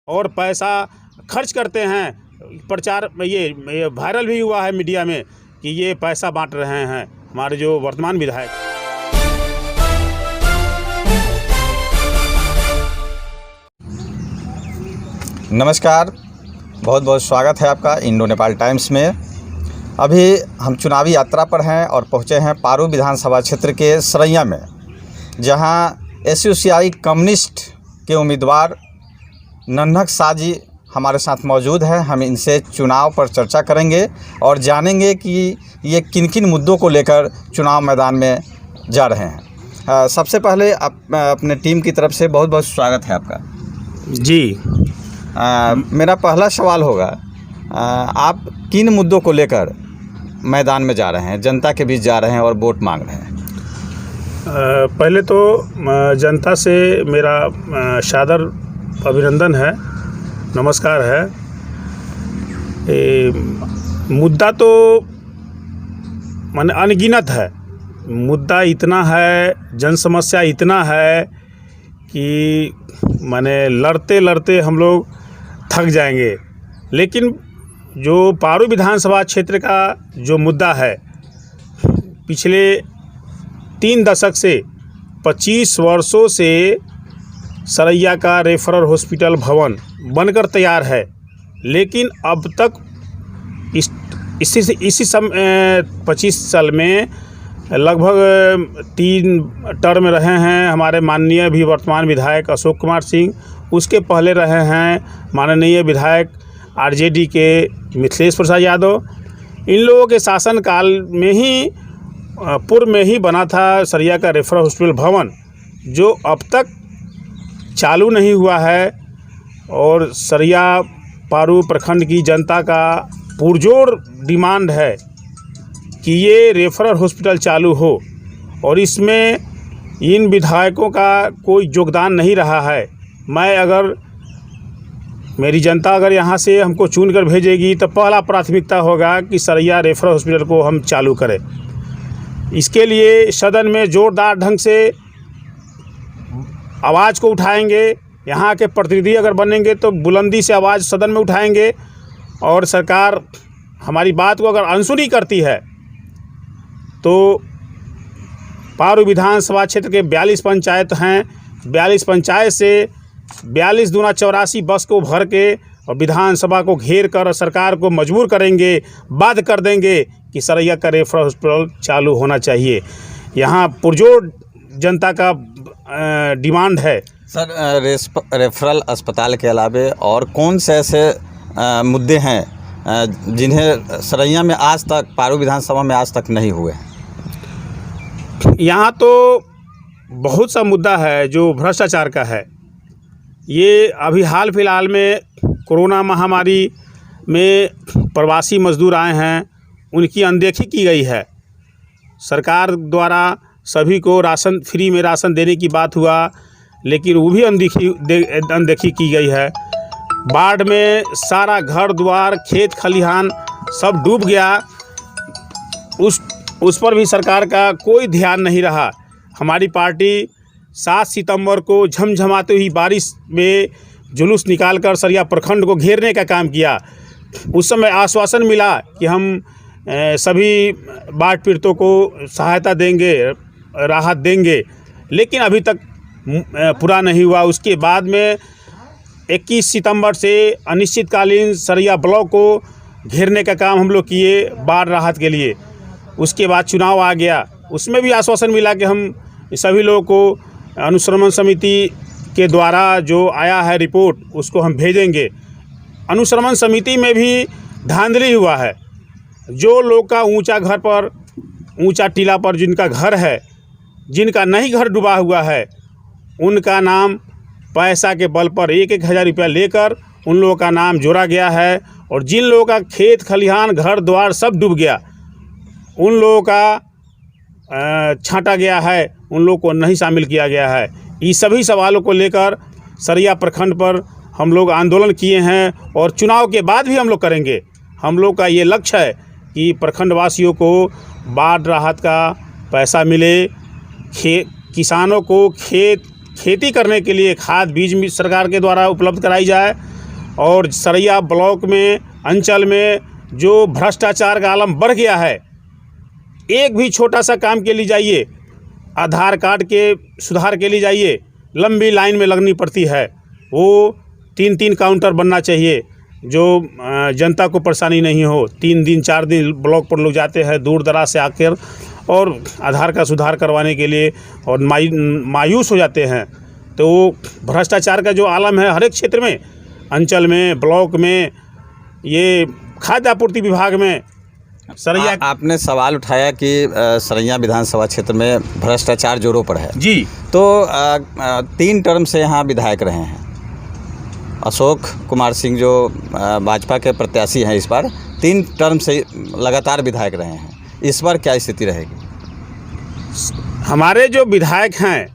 और पैसा खर्च करते हैं। प्रचार ये वायरल भी हुआ है मीडिया में कि ये पैसा बांट रहे हैं हमारे जो वर्तमान विधायक। नमस्कार, बहुत बहुत स्वागत है आपका इंडो नेपाल टाइम्स में। अभी हम चुनावी यात्रा पर हैं और पहुंचे हैं पारू विधानसभा क्षेत्र के सरैया में, जहां एसयूसीआई कम्युनिस्ट के उम्मीदवार नन्हक शाह जी हमारे साथ मौजूद हैं। हम इनसे चुनाव पर चर्चा करेंगे और जानेंगे कि ये किन किन मुद्दों को लेकर चुनाव मैदान में जा रहे हैं। सबसे पहले अपने टीम की तरफ से बहुत बहुत स्वागत है आपका जी। मेरा पहला सवाल होगा, आप किन मुद्दों को लेकर मैदान में जा रहे हैं, जनता के बीच जा रहे हैं और वोट मांग रहे हैं? पहले तो जनता से मेरा सादर अभिनंदन है, नमस्कार है। मुद्दा तो माने अनगिनत है, मुद्दा इतना है, जन समस्या इतना है कि माने लड़ते लड़ते हम लोग थक जाएंगे। लेकिन जो पारू विधानसभा क्षेत्र का जो मुद्दा है, पिछले 3 दशक से 25 वर्षों से सरैया का रेफरल हॉस्पिटल भवन बनकर तैयार है, लेकिन अब तक इसी समय 25 साल में लगभग 3 टर्म रहे हैं हमारे माननीय भी वर्तमान विधायक अशोक कुमार सिंह। उसके पहले रहे हैं माननीय विधायक आरजेडी के मिथिलेश प्रसाद यादव। इन लोगों के शासनकाल में ही पूर्व में ही बना था सरैया का रेफरल हॉस्पिटल भवन, जो अब तक चालू नहीं हुआ है। और सरैया पारू प्रखंड की जनता का पुरजोर डिमांड है कि ये रेफरल हॉस्पिटल चालू हो, और इसमें इन विधायकों का कोई योगदान नहीं रहा है। मेरी जनता अगर यहाँ से हमको चुन कर भेजेगी तो पहला प्राथमिकता होगा कि सरैया रेफरल हॉस्पिटल को हम चालू करें। इसके लिए सदन में जोरदार ढंग से आवाज़ को उठाएंगे। यहाँ के प्रतिनिधि अगर बनेंगे तो बुलंदी से आवाज़ सदन में उठाएंगे, और सरकार हमारी बात को अगर अनसुनी करती है तो पारू विधानसभा क्षेत्र के 42 पंचायत हैं, 42 पंचायत से 42 दूना 84 बस को भर के और विधानसभा को घेर कर सरकार को मजबूर करेंगे, बाध्य कर देंगे कि सरैया का रेफरल हॉस्पिटल चालू होना चाहिए। यहाँ पुरजोर जनता का डिमांड है। सर, रेफरल अस्पताल के अलावे और कौन से ऐसे मुद्दे हैं जिन्हें सरैया में आज तक, पारू विधानसभा में आज तक नहीं हुए? यहाँ तो बहुत सा मुद्दा है जो भ्रष्टाचार का है। ये अभी हाल फिलहाल में कोरोना महामारी में प्रवासी मजदूर आए हैं, उनकी अनदेखी की गई है। सरकार द्वारा सभी को राशन फ्री में राशन देने की बात हुआ, लेकिन वो भी अनदेखी की गई है। बाढ़ में सारा घर द्वार, खेत खलिहान सब डूब गया, उस पर भी सरकार का कोई ध्यान नहीं रहा। हमारी पार्टी 7 सितंबर को झमझमाती हुई बारिश में जुलूस निकालकर सरैया प्रखंड को घेरने का काम किया। उस समय आश्वासन मिला कि हम सभी बाढ़ पीड़ितों को सहायता देंगे, राहत देंगे, लेकिन अभी तक पूरा नहीं हुआ। उसके बाद में 21 सितंबर से अनिश्चितकालीन सरैया ब्लॉक को घेरने का काम हम लोग किए बाढ़ राहत के लिए। उसके बाद चुनाव आ गया, उसमें भी आश्वासन मिला कि हम सभी लोगों को अनुश्रवण समिति के द्वारा जो आया है रिपोर्ट, उसको हम भेजेंगे। अनुश्रवण समिति में भी धांधली हुआ है। जो लोग का ऊंचा घर पर, ऊंचा टीला पर जिनका घर है, जिनका नहीं घर डूबा हुआ है, उनका नाम पैसा के बल पर 1-1 हज़ार रुपया लेकर उन लोगों का नाम जोड़ा गया है, और जिन लोगों का खेत खलिहान, घर द्वार सब डूब गया, उन लोगों का छांटा गया है, उन लोगों को नहीं शामिल किया गया है। इस सभी सवालों को लेकर सरैया प्रखंड पर हम लोग आंदोलन किए हैं, और चुनाव के बाद भी हम लोग करेंगे। हम लोग का ये लक्ष्य है कि प्रखंडवासियों को बाढ़ राहत का पैसा मिले, किसानों को खेती करने के लिए खाद बीज सरकार के द्वारा उपलब्ध कराई जाए, और सरैया ब्लॉक में, अंचल में जो भ्रष्टाचार का आलम बढ़ गया है, एक भी छोटा सा काम के लिए जाइए, आधार कार्ड के सुधार के लिए जाइए, लंबी लाइन में लगनी पड़ती है। वो 3-3 काउंटर बनना चाहिए जो जनता को परेशानी नहीं हो। 3 दिन 4 दिन ब्लॉक पर लोग जाते हैं दूर दराज से आकर और आधार का सुधार करवाने के लिए और मायूस हो जाते हैं। तो भ्रष्टाचार का जो आलम है हर एक क्षेत्र में, अंचल में, ब्लॉक में, ये खाद्य आपूर्ति विभाग में सरैया। आपने सवाल उठाया कि सरैया विधानसभा क्षेत्र में भ्रष्टाचार जोरों पर है जी। तो 3 टर्म से यहाँ विधायक रहे हैं। अशोक कुमार सिंह जो भाजपा के प्रत्याशी हैं, इस बार 3 टर्म से लगातार विधायक रहे हैं। इस बार क्या स्थिति रहेगी? हमारे जो विधायक हैं,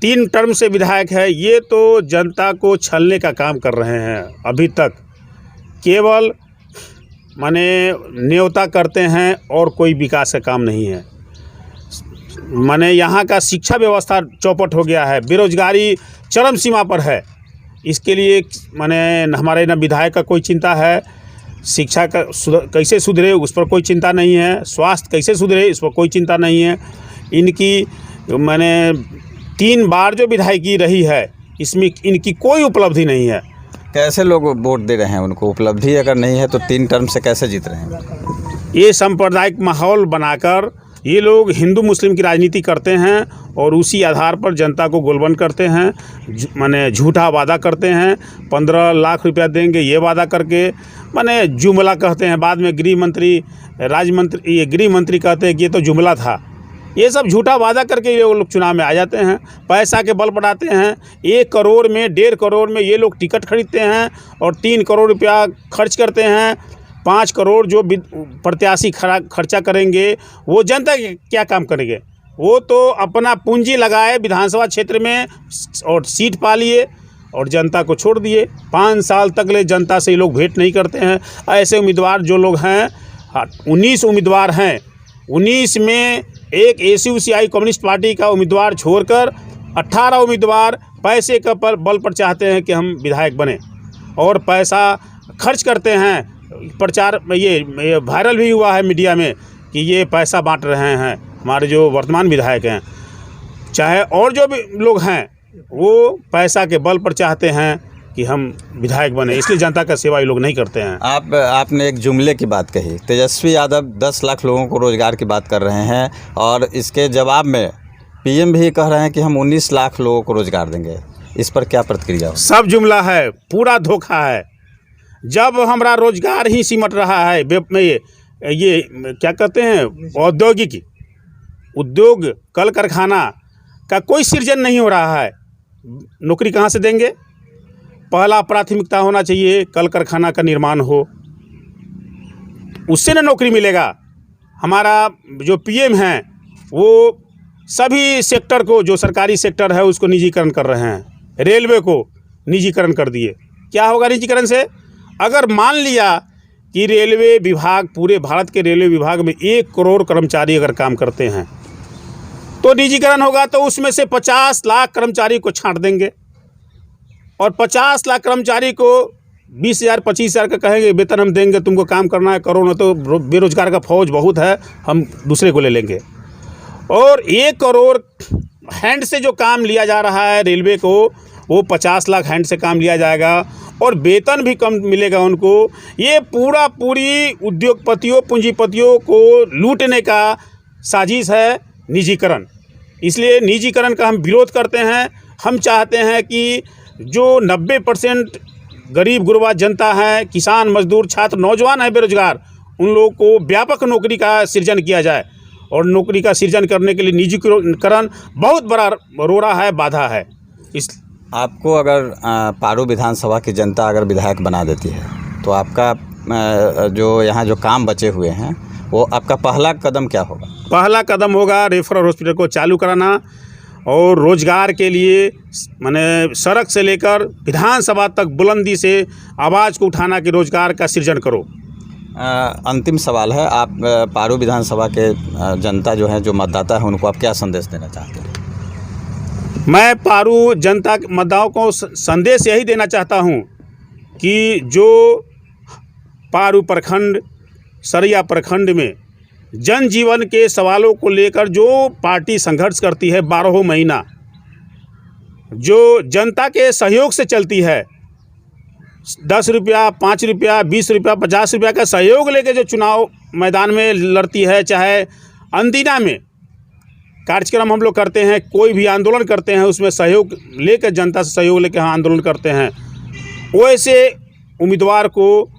3 टर्म से विधायक है, ये तो जनता को छलने का काम कर रहे हैं। अभी तक केवल माने न्योता करते हैं और कोई विकास का काम नहीं है। माने यहाँ का शिक्षा व्यवस्था चौपट हो गया है, बेरोजगारी चरम सीमा पर है। इसके लिए माने हमारे न विधायक का कोई चिंता है, शिक्षा का कैसे सुधरे उस पर कोई चिंता नहीं है, स्वास्थ्य कैसे सुधरे इस पर कोई चिंता नहीं है। इनकी माने 3 बार जो विधायकी रही है, इसमें इनकी कोई उपलब्धि नहीं है। कैसे लोग वोट दे रहे हैं उनको? उपलब्धि अगर नहीं है तो 3 टर्म से कैसे जीत रहे हैं? ये सांप्रदायिक माहौल बनाकर ये लोग हिंदू मुस्लिम की राजनीति करते हैं और उसी आधार पर जनता को गोलबंद करते हैं। माने झूठा वादा करते हैं, 15 लाख रुपया देंगे ये वादा करके, माने जुमला कहते हैं। बाद में गृह मंत्री, राज्य मंत्री, ये गृह मंत्री कहते हैं कि ये तो जुमला था। ये सब झूठा वादा करके ये लोग चुनाव में आ जाते हैं, पैसा के बल पर आते हैं। 1 करोड़ में, 1.5 करोड़ में ये लोग टिकट खरीदते हैं और 3 करोड़ रुपया खर्च करते हैं। 5 करोड़ जो प्रत्याशी खर्चा करेंगे वो जनता क्या काम करेंगे? वो तो अपना पूंजी लगाए विधानसभा क्षेत्र में और सीट पा लिए और जनता को छोड़ दिए। 5 साल तक ले जनता से ये लोग भेंट नहीं करते हैं। ऐसे उम्मीदवार जो लोग हैं, 19 उम्मीदवार हैं, 19 में एक ACUCI कम्युनिस्ट पार्टी का उम्मीदवार छोड़कर 18 उम्मीदवार पैसे का बल पर चाहते हैं कि हम विधायक बने और पैसा खर्च करते हैं। प्रचार ये वायरल भी हुआ है मीडिया में कि ये पैसा बांट रहे हैं हमारे जो वर्तमान विधायक हैं, चाहे और जो भी लोग हैं, वो पैसा के बल पर चाहते हैं कि हम विधायक बने, इसलिए जनता का सेवा ये लोग नहीं करते हैं। आपने एक जुमले की बात कही। तेजस्वी यादव 10 लाख लोगों को रोज़गार की बात कर रहे हैं और इसके जवाब में PM भी कह रहे हैं कि हम 19 लाख लोगों को रोज़गार देंगे। इस पर क्या प्रतिक्रिया हो? सब जुमला है, पूरा धोखा है। जब हमारा रोजगार ही सिमट रहा है, ये क्या कहते हैं, औद्योगिक उद्योग, कल कारखाना का कोई सृजन नहीं हो रहा है, नौकरी कहाँ से देंगे? पहला प्राथमिकता होना चाहिए कल कारखाना का निर्माण हो, उससे ना नौकरी मिलेगा। हमारा जो PM हैं वो सभी सेक्टर को, जो सरकारी सेक्टर है उसको निजीकरण कर रहे हैं। रेलवे को निजीकरण कर दिए। क्या होगा निजीकरण से? अगर मान लिया कि रेलवे विभाग, पूरे भारत के रेलवे विभाग में 1 करोड़ कर्मचारी अगर काम करते हैं तो निजीकरण होगा तो उसमें से 50 लाख कर्मचारी को छांट देंगे और 50 लाख कर्मचारी को 20,000 25,000 का कहेंगे वेतन हम देंगे, तुमको काम करना है, करो, ना तो बेरोजगार का फौज बहुत है, हम दूसरे को ले लेंगे। और 1 करोड़ हैंड से जो काम लिया जा रहा है रेलवे को, वो 50 लाख हैंड से काम लिया जाएगा और वेतन भी कम मिलेगा उनको। ये पूरी उद्योगपतियों, पूंजीपतियों को लूटने का साजिश है निजीकरण। इसलिए निजीकरण का हम विरोध करते हैं। हम चाहते हैं कि जो 90% गरीब गुरबा जनता है, किसान, मजदूर, छात्र, नौजवान है बेरोजगार, उन लोगों को व्यापक नौकरी का सृजन किया जाए और नौकरी का सृजन करने के लिए निजीकरण बहुत बड़ा रोड़ा है, बाधा है। इस आपको अगर पारू विधानसभा की जनता अगर विधायक बना देती है तो आपका जो यहाँ जो काम बचे हुए हैं वो आपका पहला कदम क्या होगा? पहला कदम होगा रेफरल हॉस्पिटल को चालू कराना और रोजगार के लिए माने सड़क से लेकर विधानसभा तक बुलंदी से आवाज़ को उठाना कि रोजगार का सृजन करो। अंतिम सवाल है, आप पारू विधानसभा के जनता जो है, जो मतदाता है, उनको आप क्या संदेश देना चाहते हैं? मैं पारू जनता के मतदाताओं को संदेश यही देना चाहता हूँ कि जो पारू प्रखंड सरैया प्रखंड में जनजीवन के सवालों को लेकर जो पार्टी संघर्ष करती है 12 महीना, जो जनता के सहयोग से चलती है, 10 रुपया, 5 रुपया, 20 रुपया, 50 रुपया का सहयोग लेके जो चुनाव मैदान में लड़ती है, चाहे अंदीना में कार्यक्रम हम लोग करते हैं, कोई भी आंदोलन करते हैं, उसमें सहयोग लेकर, जनता से सहयोग लेकर आंदोलन करते हैं, वैसे उम्मीदवार को,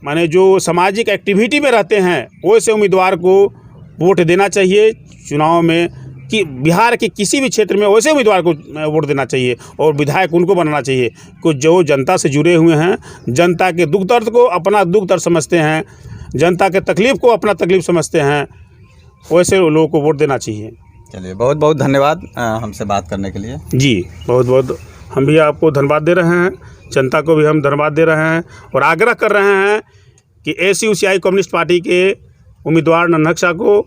माने जो सामाजिक एक्टिविटी में रहते हैं, वैसे उम्मीदवार को वोट देना चाहिए चुनाव में, कि बिहार के किसी भी क्षेत्र में वैसे उम्मीदवार को वोट देना चाहिए और विधायक उनको बनाना चाहिए कि जो जनता से जुड़े हुए हैं, जनता के दुख दर्द को अपना दुख दर्द समझते हैं, जनता के तकलीफ़ को अपना तकलीफ़ समझते हैं, वैसे लोगों को वोट देना चाहिए। चलिए, बहुत बहुत धन्यवाद हमसे बात करने के लिए। जी, बहुत बहुत हम भी आपको धन्यवाद दे रहे हैं, जनता को भी हम धन्यवाद दे रहे हैं और आग्रह कर रहे हैं कि ACUCI कम्युनिस्ट पार्टी के उम्मीदवार नन्हक शाह को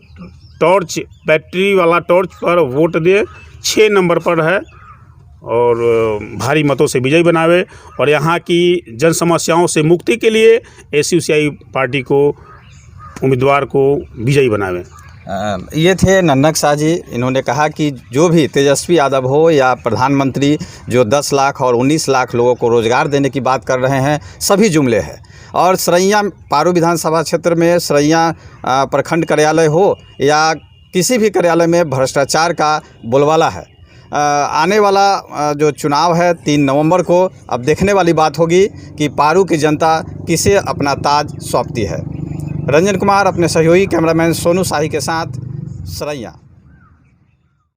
टॉर्च, बैटरी वाला टॉर्च पर वोट दे, 6 नंबर पर है और भारी मतों से विजयी बनावे और यहाँ की जन समस्याओं से मुक्ति के लिए ACUCI पार्टी को उम्मीदवार को विजयी बनावे। ये थे नन्हक शाह जी। इन्होंने कहा कि जो भी तेजस्वी यादव हो या प्रधानमंत्री जो 10 लाख और 19 लाख लोगों को रोज़गार देने की बात कर रहे हैं, सभी जुमले हैं। और सरैया पारू विधानसभा क्षेत्र में सरैया प्रखंड कार्यालय हो या किसी भी कार्यालय में भ्रष्टाचार का बोलबाला है। आने वाला जो चुनाव है 3 नवंबर को, अब देखने वाली बात होगी कि पारू की जनता किसे अपना ताज सौंपती है। रंजन कुमार अपने सहयोगी कैमरामैन सोनू शाही के साथ, सरैया।